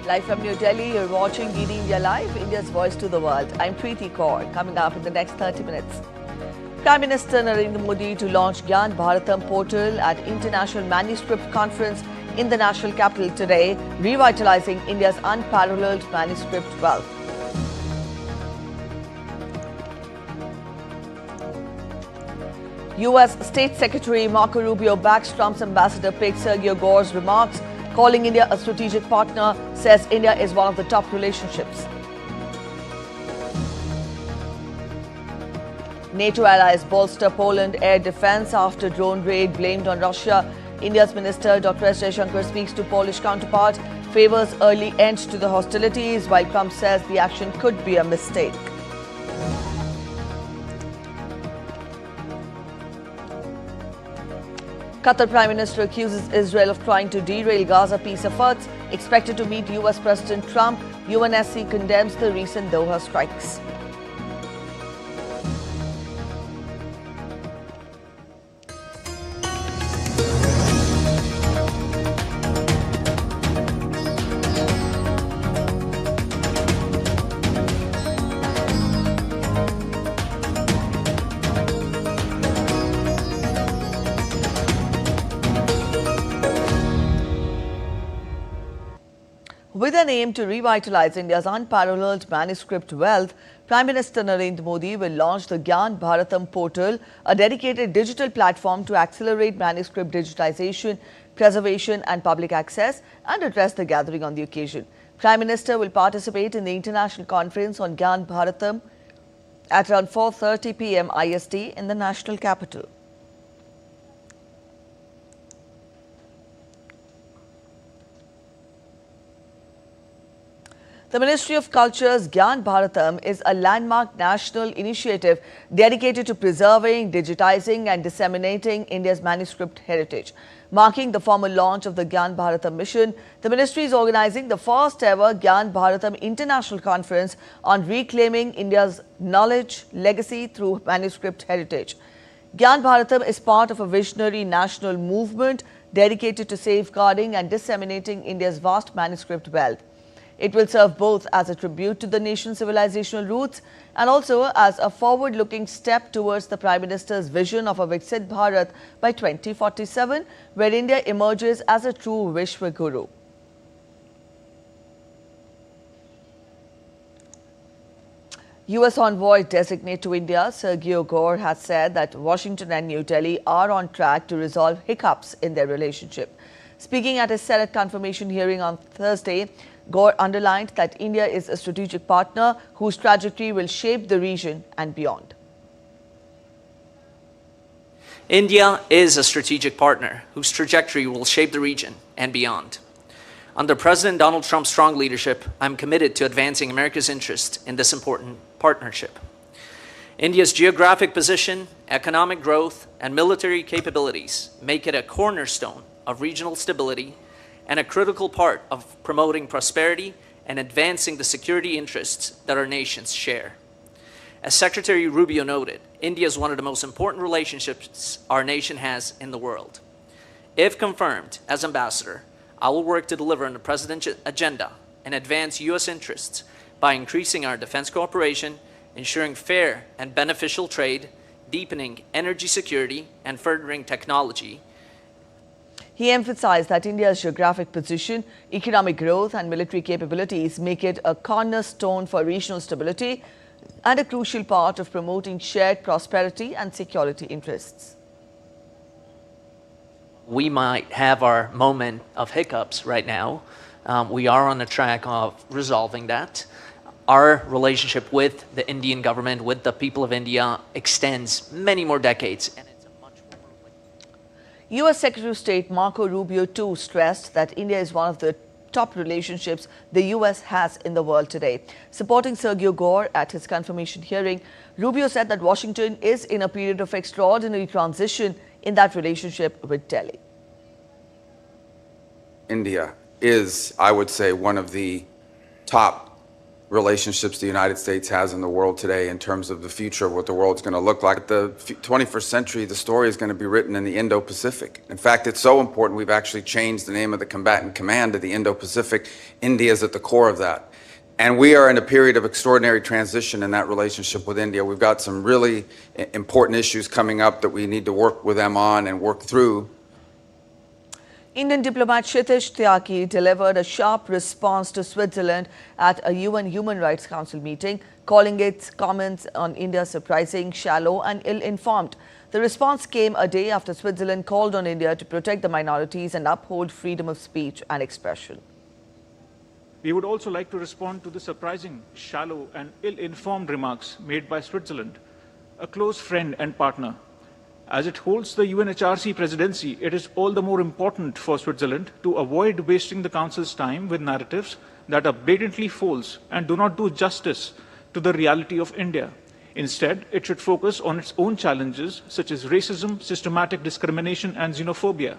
Live from New Delhi, you're watching DD India Live, India's voice to the world. I'm Preeti Kaur. Coming up in the next 30 minutes. Prime Minister Narendra Modi to launch Gyan Bharatam portal at International Manuscript Conference in the national capital today, revitalizing India's unparalleled manuscript wealth. US State Secretary Marco Rubio backs Trump's ambassador pick Sergio Gore's remarks, calling India a strategic partner, says India is one of the top relationships. NATO allies bolster Poland air defense after drone raid blamed on Russia. India's Minister Dr. S. Jaishankar speaks to Polish counterpart, favors early end to the hostilities, while Trump says the action could be a mistake. Qatar Prime Minister accuses Israel of trying to derail Gaza peace efforts. Expected to meet US President Trump, UNHRC condemns the recent Doha strikes. With an aim to revitalize India's unparalleled manuscript wealth, Prime Minister Narendra Modi will launch the Gyan Bharatam portal, a dedicated digital platform to accelerate manuscript digitization, preservation and public access, and address the gathering on the occasion. Prime Minister will participate in the international conference on Gyan Bharatam at around 4:30 p.m. IST in the national capital. The Ministry of Culture's Gyan Bharatam is a landmark national initiative dedicated to preserving, digitizing and disseminating India's manuscript heritage. Marking the formal launch of the Gyan Bharatam mission, the ministry is organizing the first ever Gyan Bharatam International Conference on reclaiming India's knowledge legacy through manuscript heritage. Gyan Bharatam is part of a visionary national movement dedicated to safeguarding and disseminating India's vast manuscript wealth. It will serve both as a tribute to the nation's civilizational roots and also as a forward-looking step towards the Prime Minister's vision of a Viksit Bharat by 2047, where India emerges as a true Vishwa Guru. US envoy designate to India, Sergio Gore, has said that Washington and New Delhi are on track to resolve hiccups in their relationship. Speaking at a Senate confirmation hearing on Thursday, Gore underlined that India is a strategic partner whose trajectory will shape the region and beyond. India is a strategic partner whose trajectory will shape the region and beyond. Under President Donald Trump's strong leadership, I'm committed to advancing America's interest in this important partnership. India's geographic position, economic growth, and military capabilities make it a cornerstone of regional stability and a critical part of promoting prosperity and advancing the security interests that our nations share. As Secretary Rubio noted, India is one of the most important relationships our nation has in the world. If confirmed as ambassador, I will work to deliver on the President's agenda and advance U.S. interests by increasing our defense cooperation, ensuring fair and beneficial trade, deepening energy security, and furthering technology. He emphasized that India's geographic position, economic growth and military capabilities make it a cornerstone for regional stability and a crucial part of promoting shared prosperity and security interests. We might have our moment of hiccups right now. We are on the track of resolving that. Our relationship with the Indian government, with the people of India, extends many more decades. U.S. Secretary of State Marco Rubio too stressed that India is one of the top relationships the U.S. has in the world today. Supporting Sergio Gore at his confirmation hearing, Rubio said that Washington is in a period of extraordinary transition in that relationship with Delhi. India is, I would say, one of the top relationships the United States has in the world today in terms of the future of what the world's going to look like. The 21st century, the story is going to be written in the Indo-Pacific. In fact, it's so important we've actually changed the name of the combatant command to the Indo-Pacific. India is at the core of that. And we are in a period of extraordinary transition in that relationship with India. We've got some really important issues coming up that we need to work with them on and work through. Indian diplomat Kshitiz Tyagi delivered a sharp response to Switzerland at a UN Human Rights Council meeting, calling its comments on India surprising, shallow and ill-informed. The response came a day after Switzerland called on India to protect the minorities and uphold freedom of speech and expression. We would also like to respond to the surprising, shallow and ill-informed remarks made by Switzerland, a close friend and partner. As it holds the UNHRC presidency, it is all the more important for Switzerland to avoid wasting the Council's time with narratives that are blatantly false and do not do justice to the reality of India. Instead, it should focus on its own challenges such as racism, systematic discrimination and xenophobia.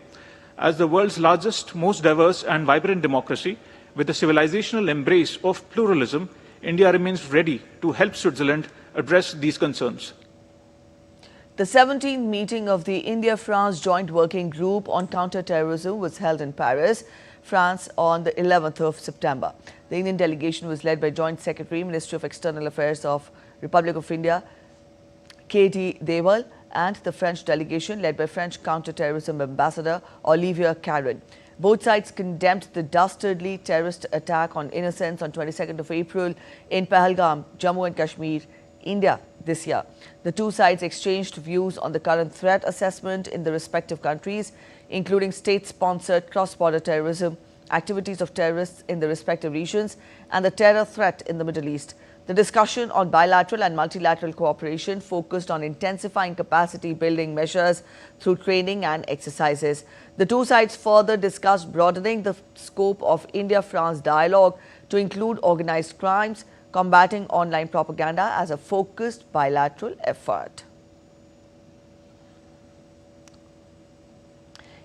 As the world's largest, most diverse and vibrant democracy, with a civilizational embrace of pluralism, India remains ready to help Switzerland address these concerns. The 17th meeting of the India-France Joint Working Group on Counter-Terrorism was held in Paris, France on the 11th of September. The Indian delegation was led by Joint Secretary, Ministry of External Affairs of Republic of India, K.D. Deval, and the French delegation led by French Counter-Terrorism Ambassador Olivier Caron. Both sides condemned the dastardly terrorist attack on innocents on 22nd of April in Pahalgam, Jammu and Kashmir, India this year. The two sides exchanged views on the current threat assessment in the respective countries, including state-sponsored cross-border terrorism, activities of terrorists in the respective regions, and the terror threat in the Middle East. The discussion on bilateral and multilateral cooperation focused on intensifying capacity building measures through training and exercises. The two sides further discussed broadening the scope of India-France dialogue to include organized crimes, combating online propaganda as a focused bilateral effort.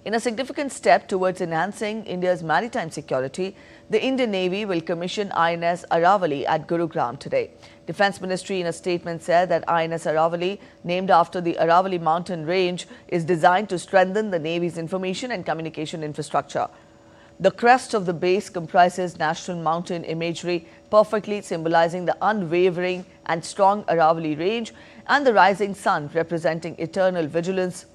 In a significant step towards enhancing India's maritime security, the Indian Navy will commission INS Aravali at Gurugram today. Defence Ministry in a statement said that INS Aravali, named after the Aravali mountain range, is designed to strengthen the Navy's information and communication infrastructure. The crest of the base comprises national mountain imagery, perfectly symbolizing the unwavering and strong Aravali range, and the rising sun representing eternal vigilance,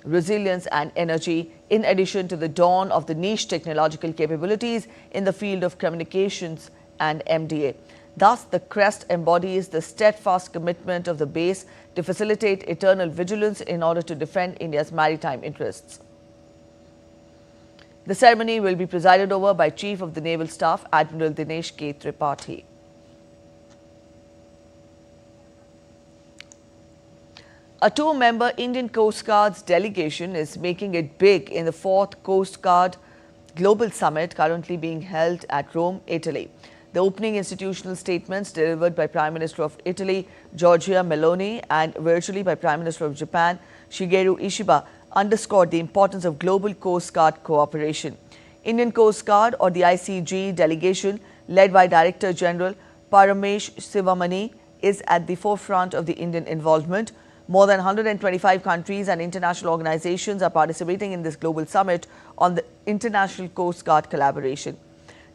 resilience and energy, in addition to the dawn of the niche technological capabilities in the field of communications and MDA. Thus, the crest embodies the steadfast commitment of the base to facilitate eternal vigilance in order to defend India's maritime interests. The ceremony will be presided over by Chief of the Naval Staff, Admiral Dinesh K. Tripathi. A two-member Indian Coast Guard's delegation is making it big in the 4th Coast Guard Global Summit currently being held at Rome, Italy. The opening institutional statements delivered by Prime Minister of Italy, Giorgia Meloni, and virtually by Prime Minister of Japan, Shigeru Ishiba, underscored the importance of global Coast Guard cooperation. Indian Coast Guard, or the ICG delegation, led by Director General Paramesh Sivamani, is at the forefront of the Indian involvement. More than 125 countries and international organizations are participating in this global summit on the international Coast Guard collaboration.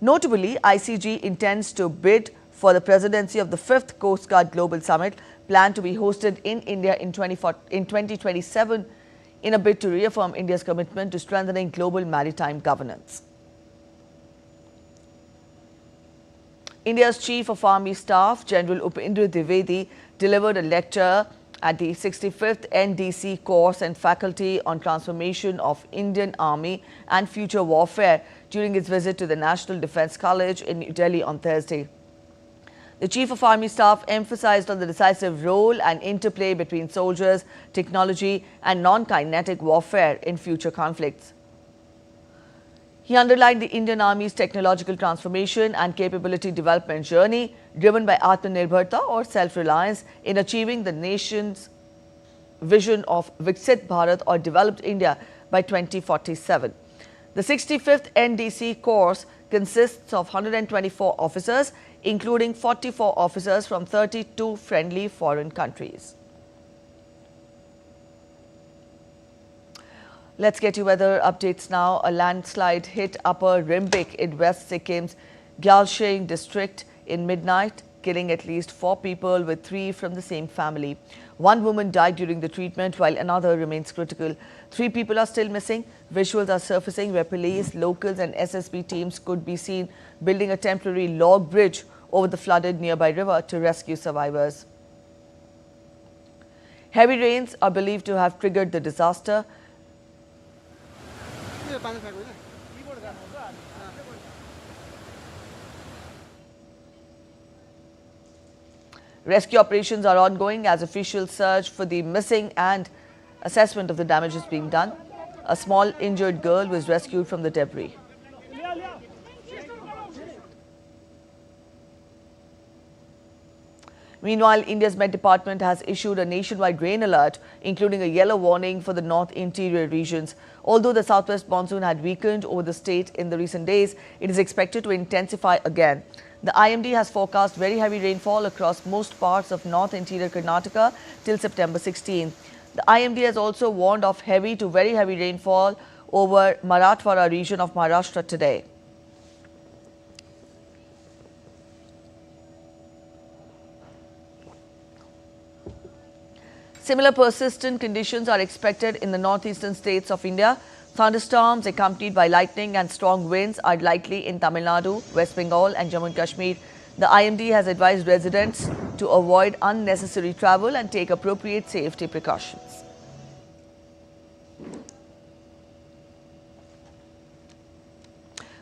Notably, ICG intends to bid for the presidency of the 5th Coast Guard Global Summit, planned to be hosted in India in 2027, in a bid to reaffirm India's commitment to strengthening global maritime governance. India's Chief of Army Staff, General Upendra Dwivedi, delivered a lecture at the 65th NDC course and faculty on transformation of Indian Army and future warfare during his visit to the National Defence College in New Delhi on Thursday. The Chief of Army Staff emphasized on the decisive role and interplay between soldiers, technology and non-kinetic warfare in future conflicts. He underlined the Indian Army's technological transformation and capability development journey, driven by Atmanirbharta or self-reliance in achieving the nation's vision of Viksit Bharat or developed India by 2047. The 65th NDC course consists of 124 officers, including 44 officers from 32 friendly foreign countries. Let's get you weather updates now. A landslide hit Upper Rimbik in West Sikkim's Gyalsing district in midnight, killing at least 4 people, with 3 from the same family. 1 woman died during the treatment, while another remains critical. 3 people are still missing. Visuals are surfacing where police, locals and SSB teams could be seen building a temporary log bridge over the flooded nearby river to rescue survivors. Heavy rains are believed to have triggered the disaster. Rescue operations are ongoing as officials search for the missing and assessment of the damage is being done. A small injured girl was rescued from the debris. Meanwhile, India's Met Department has issued a nationwide rain alert, including a yellow warning for the north interior regions. Although the southwest monsoon had weakened over the state in the recent days, it is expected to intensify again. The IMD has forecast very heavy rainfall across most parts of north interior Karnataka till September 16. The IMD has also warned of heavy to very heavy rainfall over Marathwada region of Maharashtra today. Similar persistent conditions are expected in the northeastern states of India. Thunderstorms accompanied by lightning and strong winds are likely in Tamil Nadu, West Bengal and Jammu and Kashmir. The IMD has advised residents to avoid unnecessary travel and take appropriate safety precautions.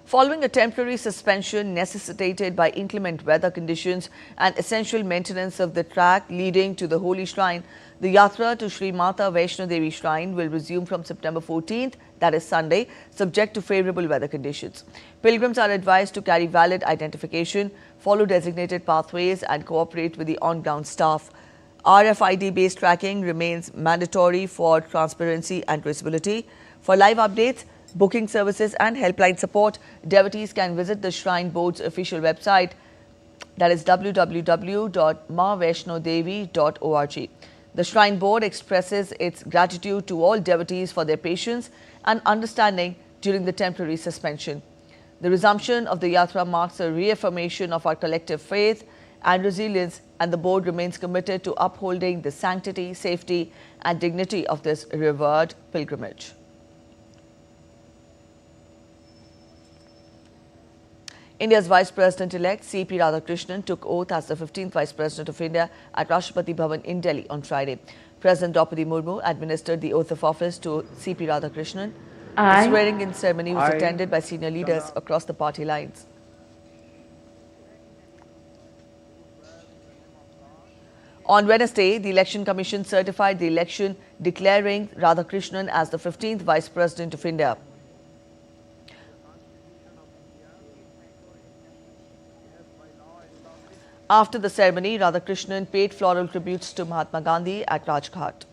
Following a temporary suspension necessitated by inclement weather conditions and essential maintenance of the track leading to the holy shrine, the Yatra to Sri Mata Vaishno Devi Shrine will resume from September 14th, that is Sunday, subject to favourable weather conditions. Pilgrims are advised to carry valid identification, follow designated pathways and cooperate with the on-ground staff. RFID-based tracking remains mandatory for transparency and traceability. For live updates, booking services and helpline support, devotees can visit the Shrine Board's official website, that is www.mavaishnodevi.org. The Shrine Board expresses its gratitude to all devotees for their patience and understanding during the temporary suspension. The resumption of the Yatra marks a reaffirmation of our collective faith and resilience, and the board remains committed to upholding the sanctity, safety and dignity of this revered pilgrimage. India's Vice President-elect C.P. Radhakrishnan took oath as the 15th Vice President of India at Rashtrapati Bhavan in Delhi on Friday. President Draupadi Murmu administered the oath of office to C.P. Radhakrishnan. The swearing-in ceremony was attended by senior leaders across the party lines. On Wednesday, the Election Commission certified the election, declaring Radhakrishnan as the 15th Vice President of India. After the ceremony, Radhakrishnan paid floral tributes to Mahatma Gandhi at Rajghat.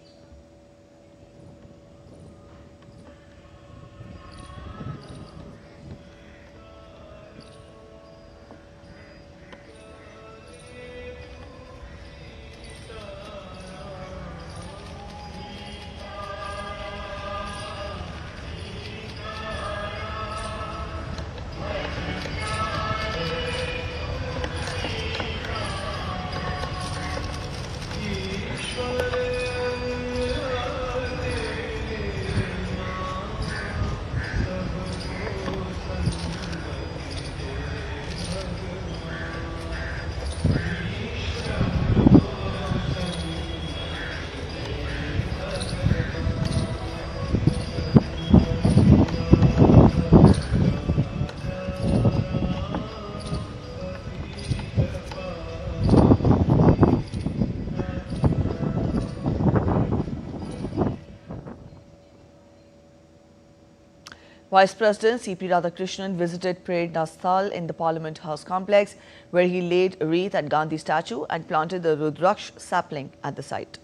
Vice President C.P. Radhakrishnan visited Prerna Sthal in the Parliament House complex, where he laid a wreath at Gandhi statue and planted the Rudraksh sapling at the site.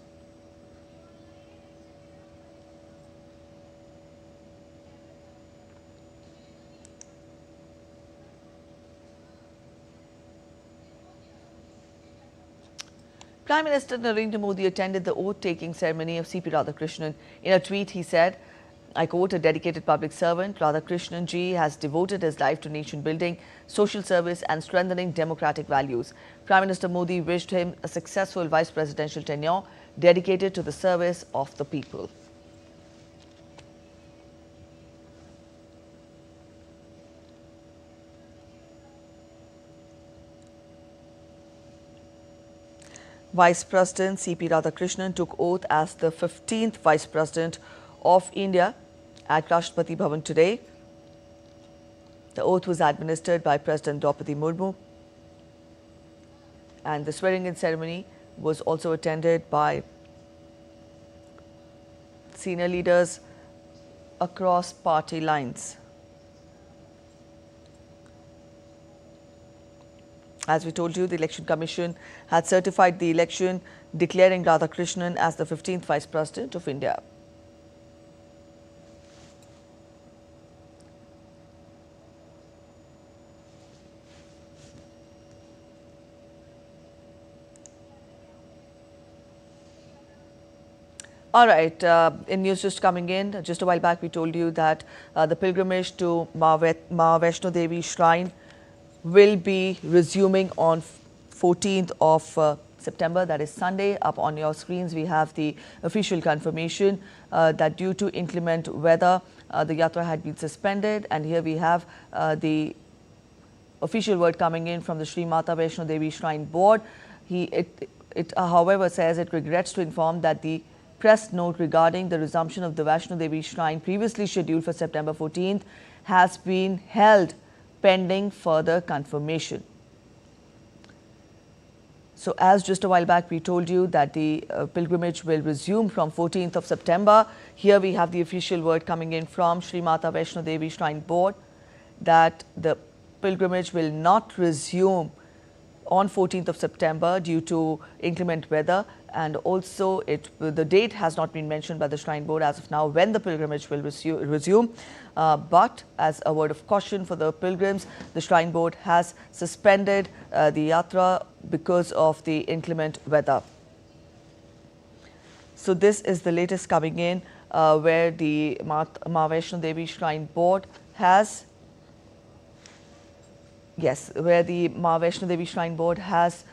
Prime Minister Narendra Modi attended the oath-taking ceremony of CP Radhakrishnan. In a tweet, he said, I quote, a dedicated public servant, Radhakrishnan ji has devoted his life to nation building, social service and strengthening democratic values. Prime Minister Modi wished him a successful vice presidential tenure dedicated to the service of the people. Vice President CP Radhakrishnan took oath as the 15th Vice President of India at Rashtrapati Bhavan today. The oath was administered by President Draupadi Murmu, and the swearing-in ceremony was also attended by senior leaders across party lines. As we told you, the Election Commission had certified the election, declaring Radhakrishnan as the 15th Vice President of India. All right, in news just coming in, just a while back we told you that the pilgrimage to Vaishno Devi Shrine will be resuming on 14th of September, that is Sunday. Up on your screens, we have the official confirmation that due to inclement weather, the yatra had been suspended. And here we have the official word coming in from the Sri Mata Vaishno Devi Shrine Board. It however says it regrets to inform that the press note regarding the resumption of the Vaishno Devi Shrine previously scheduled for September 14th has been held pending further confirmation. So as just a while back we told you that the pilgrimage will resume from 14th of September. Here we have the official word coming in from Sri Mata Vaishno Devi Shrine Board that the pilgrimage will not resume on 14th of September due to inclement weather, and also the date has not been mentioned by the Shrine Board as of now when the pilgrimage will resume. But as a word of caution for the pilgrims, the Shrine Board has suspended the yatra because of the inclement weather. So this is the latest coming in where the Vaishno Devi Shrine Board has where the Vaishno Devi Shrine Board has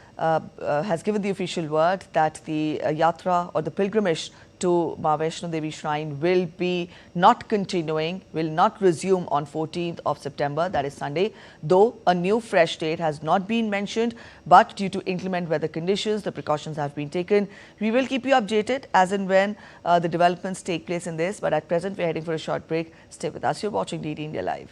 given the official word that the yatra or the pilgrimage to Vaishno Devi Shrine will be not continuing, will not resume on 14th of September, that is Sunday, though a new fresh date has not been mentioned, but due to inclement weather conditions, the precautions have been taken. We will keep you updated as and when the developments take place in this, but at present we're heading for a short break. Stay with us. You're watching DD India Live.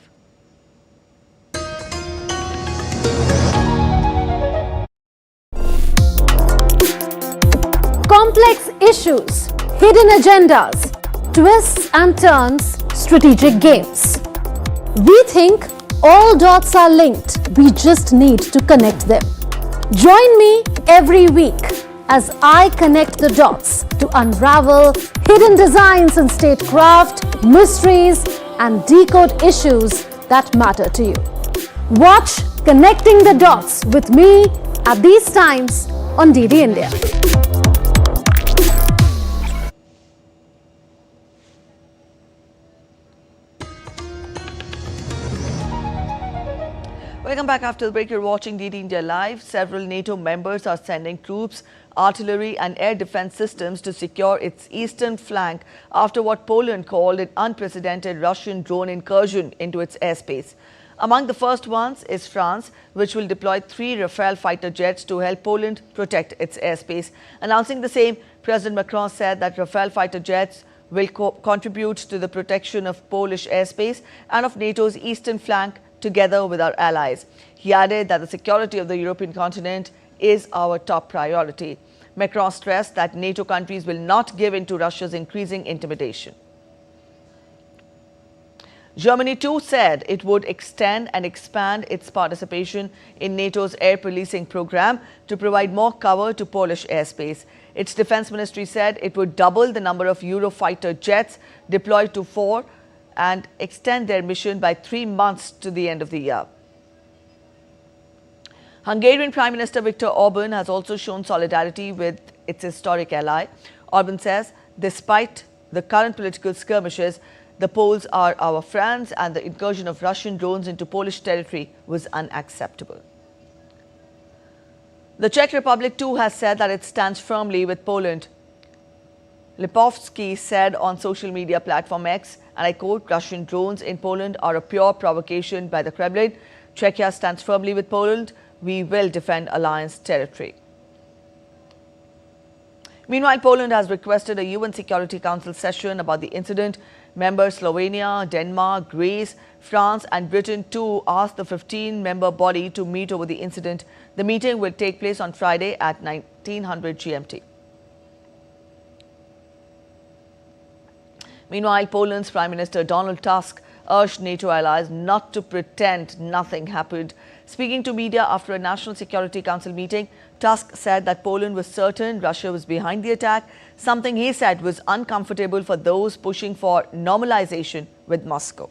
Complex issues, hidden agendas, twists and turns, strategic games. We think all dots are linked. We just need to connect them. Join me every week as I connect the dots to unravel hidden designs in statecraft, mysteries, and decode issues that matter to you. Watch Connecting the Dots with me at these times on DD India. Welcome back after the break. You're watching DD India Live. Several NATO members are sending troops, artillery and air defense systems to secure its eastern flank after what Poland called an unprecedented Russian drone incursion into its airspace. Among the first ones is France, which will deploy 3 Rafale fighter jets to help Poland protect its airspace. Announcing the same, President Macron said that Rafale fighter jets will contribute to the protection of Polish airspace and of NATO's eastern flank together with our allies. He added that the security of the European continent is our top priority. Macron stressed that NATO countries will not give in to Russia's increasing intimidation. Germany too said it would extend and expand its participation in NATO's air policing program to provide more cover to Polish airspace. Its defense ministry said it would double the number of Eurofighter jets deployed to 4 and extend their mission by 3 months to the end of the year. Hungarian Prime Minister Viktor Orban has also shown solidarity with its historic ally. Orban says, despite the current political skirmishes, the Poles are our friends and the incursion of Russian drones into Polish territory was unacceptable. The Czech Republic too has said that it stands firmly with Poland. Lipovsky said on social media platform X, and I quote, Russian drones in Poland are a pure provocation by the Kremlin. Czechia stands firmly with Poland. We will defend alliance territory. Meanwhile, Poland has requested a UN Security Council session about the incident. Members Slovenia, Denmark, Greece, France and Britain too asked the 15-member body to meet over the incident. The meeting will take place on Friday at 1900 GMT. Meanwhile, Poland's Prime Minister Donald Tusk urged NATO allies not to pretend nothing happened. Speaking to media after a National Security Council meeting, Tusk said that Poland was certain Russia was behind the attack, something he said was uncomfortable for those pushing for normalization with Moscow.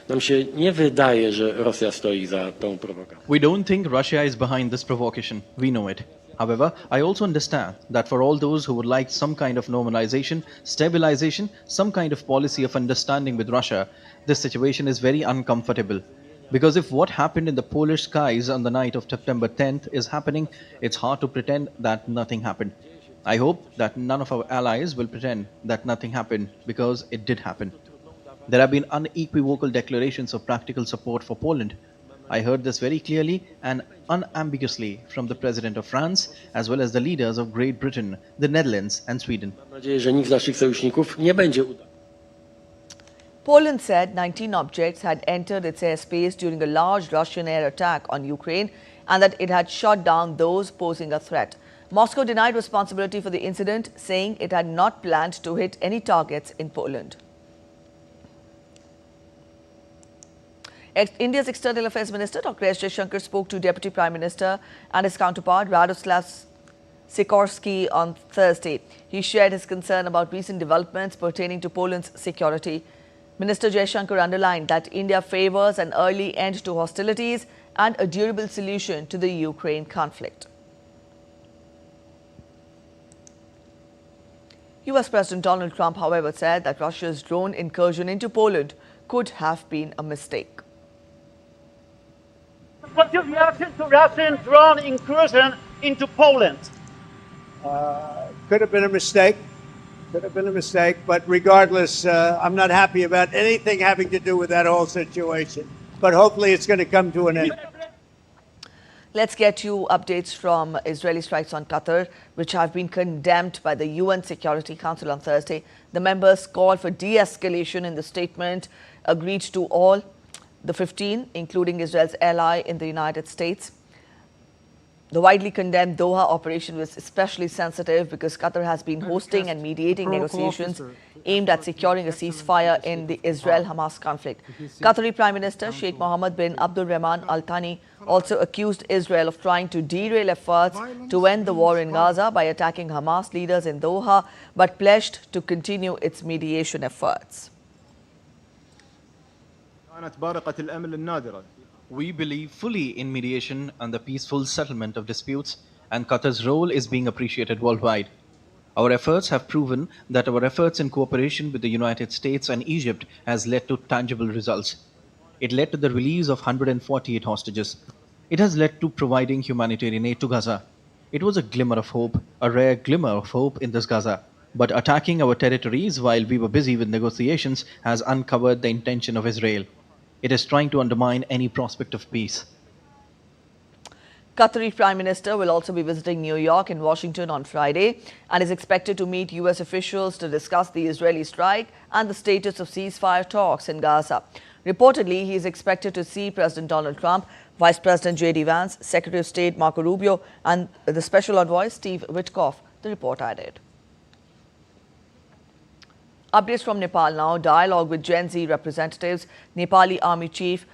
Nam się nie wydaje, że Rosja stoi za tą prowokacją. We don't think Russia is behind this provocation. We know it. However, I also understand that for all those who would like some kind of normalization, stabilization, some kind of policy of understanding with Russia, this situation is very uncomfortable. Because if what happened in the Polish skies on the night of September 10th is happening, it's hard to pretend that nothing happened. I hope that none of our allies will pretend that nothing happened, because it did happen. There have been unequivocal declarations of practical support for Poland. I heard this very clearly and unambiguously from the President of France, as well as the leaders of Great Britain, the Netherlands and Sweden. Mam nadzieję, że nikt z naszych sojuszników nie będzie udany. Poland said 19 objects had entered its airspace during a large Russian air attack on Ukraine and that it had shot down those posing a threat. Moscow denied responsibility for the incident, saying it had not planned to hit any targets in Poland. India's External Affairs Minister Dr. S. Jaishankar spoke to Deputy Prime Minister and his counterpart Radoslav Sikorski on Thursday. He shared his concern about recent developments pertaining to Poland's security. Minister Jaishankar underlined that India favors an early end to hostilities and a durable solution to the Ukraine conflict. US President Donald Trump, however, said that Russia's drone incursion into Poland could have been a mistake. What's your reaction to Russian drone incursion into Poland? Could have been a mistake. Could have been a mistake. But regardless, I'm not happy about anything having to do with that whole situation. But hopefully it's going to come to an end. Let's get you updates from Israeli strikes on Qatar, which have been condemned by the UN Security Council on Thursday. The members called for de-escalation in the statement, agreed to all the 15, including Israel's ally in the United States. The widely condemned Doha operation was especially sensitive because Qatar has been hosting and mediating negotiations aimed at securing a ceasefire in the Israel-Hamas conflict. Qatari Prime Minister Sheikh Mohammed bin Abdul Rahman Al Thani also accused Israel of trying to derail efforts to end the war in Gaza by attacking Hamas leaders in Doha, but pledged to continue its mediation efforts. We believe fully in mediation and the peaceful settlement of disputes, and Qatar's role is being appreciated worldwide. Our efforts have proven that our efforts in cooperation with the United States and Egypt has led to tangible results. It led to the release of 148 hostages. It has led to providing humanitarian aid to Gaza. It was a glimmer of hope, a rare glimmer of hope in this Gaza. But attacking our territories while we were busy with negotiations has uncovered the intention of Israel. It is trying to undermine any prospect of peace. Qatari Prime Minister will also be visiting New York and Washington on Friday and is expected to meet US officials to discuss the Israeli strike and the status of ceasefire talks in Gaza. Reportedly, he is expected to see President Donald Trump, Vice President J.D. Vance, Secretary of State Marco Rubio and the Special Envoy Steve Witkoff, the report added. Updates from Nepal now. Dialogue with Gen Z representatives, Nepali Army Chief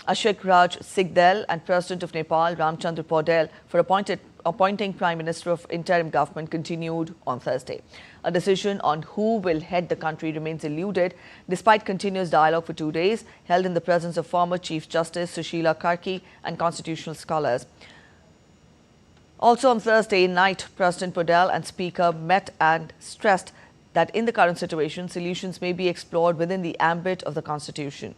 Ashok Raj Sigdel and President of Nepal Ramchandra Paudel for appointed appointing Prime Minister of interim government continued on Thursday. A decision on who will head the country remains eluded despite continuous dialogue for 2 days held in the presence of former Chief Justice Sushila Karki and constitutional scholars. Also on Thursday night, President Podell and Speaker met and stressed that in the current situation, solutions may be explored within the ambit of the Constitution.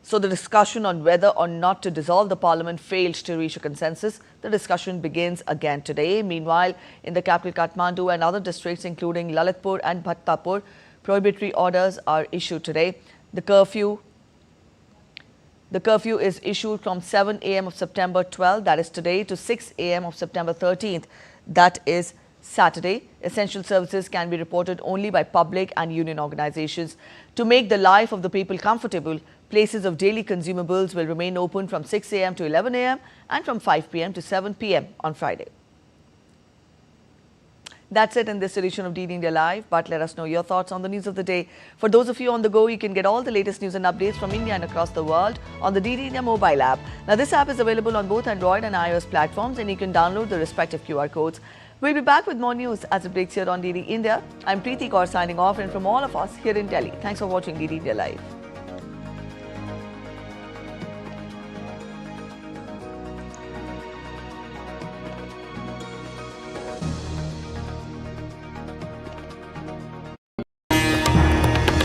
So the discussion on whether or not to dissolve the parliament failed to reach a consensus. The discussion begins again today. Meanwhile, in the capital Kathmandu and other districts including Lalitpur and Bhattapur, prohibitory orders are issued today. The curfew is issued from 7 a.m. of September 12th, that is today, to 6 a.m. of September 13th, that is Saturday. Essential services can be reported only by public and union organizations. To make the life of the people comfortable, places of daily consumables will remain open from 6 a.m. to 11 a.m. and from 5 p.m. to 7 p.m. on Friday. That's it in this edition of DD India Live, but let us know your thoughts on the news of the day. For those of you on the go, you can get all the latest news and updates from India and across the world on the DD India mobile app. Now, this app is available on both Android and iOS platforms, and you can download the respective QR codes. We'll be back with more news as it breaks here on DD India. I'm Preeti Kaur signing off, and from all of us here in Delhi, thanks for watching DD India Live.